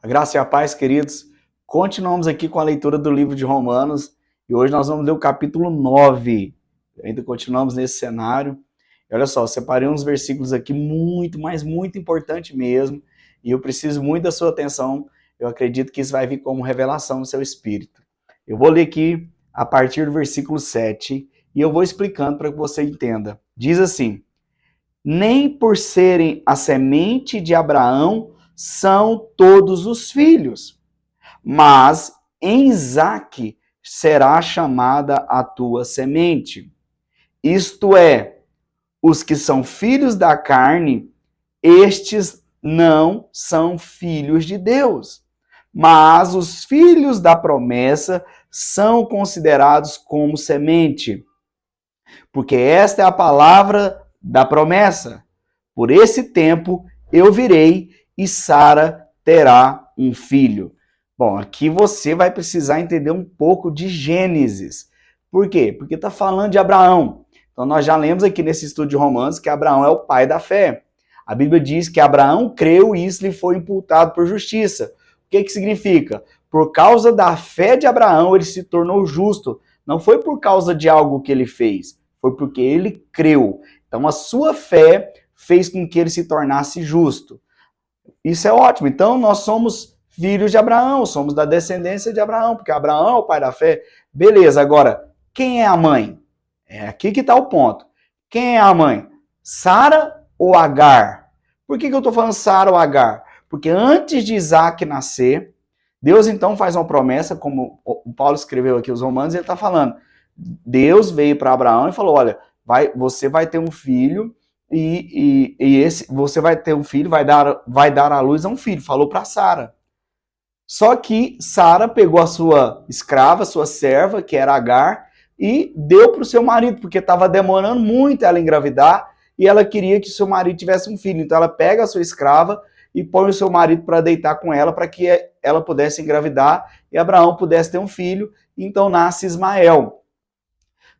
A graça e a paz, queridos. Continuamos aqui com a leitura do livro de Romanos e hoje nós vamos ler o capítulo 9. Ainda continuamos nesse cenário. E olha só, eu separei uns versículos aqui muito, mas muito importante mesmo, e eu preciso muito da sua atenção. Eu acredito que isso vai vir como revelação no seu espírito. Eu vou ler aqui a partir do versículo 7 e eu vou explicando para que você entenda. Diz assim: nem por serem a semente de Abraão são todos os filhos, mas em Isaque será chamada a tua semente. Isto é, os que são filhos da carne, estes não são filhos de Deus, mas os filhos da promessa são considerados como semente, porque esta é a palavra da promessa. Por esse tempo eu virei e Sara terá um filho. Bom, aqui você vai precisar entender um pouco de Gênesis. Por quê? Porque está falando de Abraão. Então nós já lemos aqui nesse estudo de Romanos que Abraão é o pai da fé. A Bíblia diz que Abraão creu e isso lhe foi imputado por justiça. O que significa? Por causa da fé de Abraão ele se tornou justo. Não foi por causa de algo que ele fez, foi porque ele creu. Então a sua fé fez com que ele se tornasse justo. Isso é ótimo. Então nós somos filhos de Abraão, somos da descendência de Abraão, porque Abraão é o pai da fé. Beleza, agora, quem é a mãe? É aqui que está o ponto. Quem é a mãe? Sara ou Agar? Por que eu estou falando Sara ou Agar? Porque antes de Isaac nascer, Deus então faz uma promessa, como o Paulo escreveu aqui os Romanos, ele está falando, Deus veio para Abraão e falou, olha, você vai ter um filho, você vai ter um filho, vai dar à luz a um filho, falou para Sara. Só que Sara pegou a sua escrava, sua serva, que era Agar, e deu para o seu marido, porque estava demorando muito ela engravidar, e ela queria que seu marido tivesse um filho. Então ela pega a sua escrava e põe o seu marido para deitar com ela, para que ela pudesse engravidar, e Abraão pudesse ter um filho, então nasce Ismael.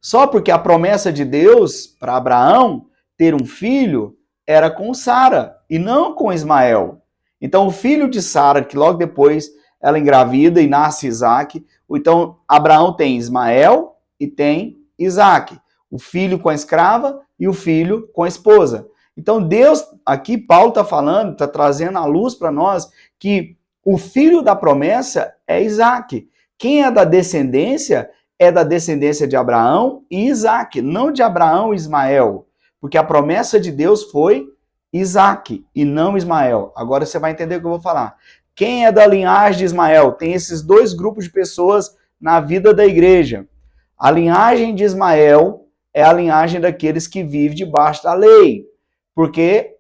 Só porque a promessa de Deus para Abraão ter um filho era com Sara e não com Ismael. Então o filho de Sara, que logo depois ela engravida e nasce Isaac, então Abraão tem Ismael e tem Isaac, o filho com a escrava e o filho com a esposa. Então Deus, aqui Paulo está falando, está trazendo à luz para nós que o filho da promessa é Isaac. Quem é da descendência é da descendência de Abraão e Isaac, não de Abraão e Ismael. Porque a promessa de Deus foi Isaac e não Ismael. Agora você vai entender o que eu vou falar. Quem é da linhagem de Ismael? Tem esses dois grupos de pessoas na vida da igreja. A linhagem de Ismael é a linhagem daqueles que vivem debaixo da lei. Porque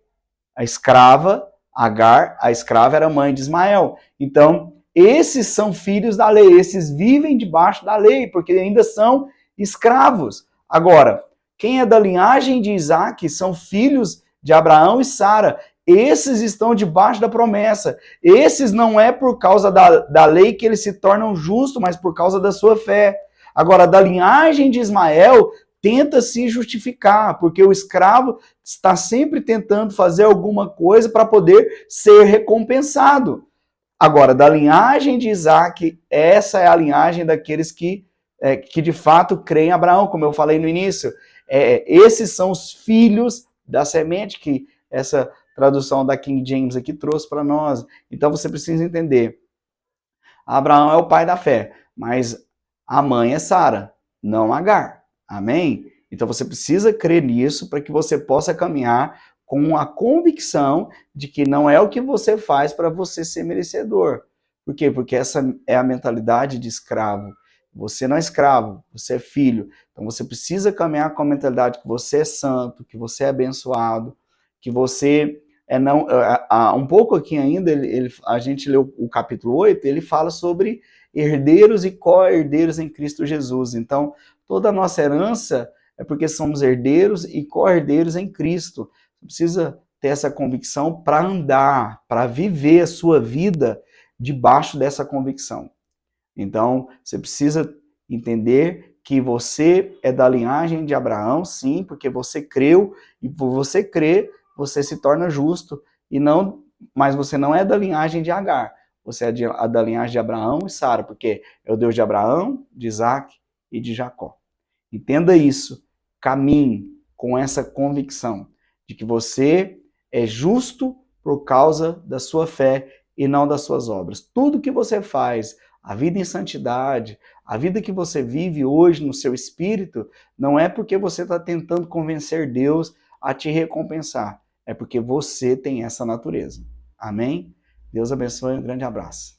a escrava, Agar, a escrava era mãe de Ismael. Então, esses são filhos da lei, esses vivem debaixo da lei, porque ainda são escravos. Agora, quem é da linhagem de Isaac são filhos de Abraão e Sara. Esses estão debaixo da promessa. Esses não é por causa da lei que eles se tornam justos, mas por causa da sua fé. Agora, da linhagem de Ismael, tenta se justificar, porque o escravo está sempre tentando fazer alguma coisa para poder ser recompensado. Agora, da linhagem de Isaac, essa é a linhagem daqueles que de fato creem em Abraão, como eu falei no início. Esses são os filhos da semente que essa tradução da King James aqui trouxe para nós. Então você precisa entender. Abraão é o pai da fé, mas a mãe é Sara, não Agar. Amém? Então você precisa crer nisso para que você possa caminhar com a convicção de que não é o que você faz para você ser merecedor. Por quê? Porque essa é a mentalidade de escravo. Você não é escravo, você é filho. Então você precisa caminhar com a mentalidade que você é santo, que você é abençoado, que você não... Um pouco aqui ainda, a gente leu o capítulo 8, ele fala sobre herdeiros e co-herdeiros em Cristo Jesus. Então, toda a nossa herança é porque somos herdeiros e co-herdeiros em Cristo. Você precisa ter essa convicção para andar, para viver a sua vida debaixo dessa convicção. Então, você precisa entender que você é da linhagem de Abraão, sim, porque você creu, e por você crer, você se torna justo, mas você não é da linhagem de Agar. você é da linhagem de Abraão e Sara, porque é o Deus de Abraão, de Isaac e de Jacó. Entenda isso, caminhe com essa convicção de que você é justo por causa da sua fé e não das suas obras. Tudo que você faz, a vida em santidade, a vida que você vive hoje no seu espírito, não é porque você está tentando convencer Deus a te recompensar, é porque você tem essa natureza. Amém? Deus abençoe, um grande abraço.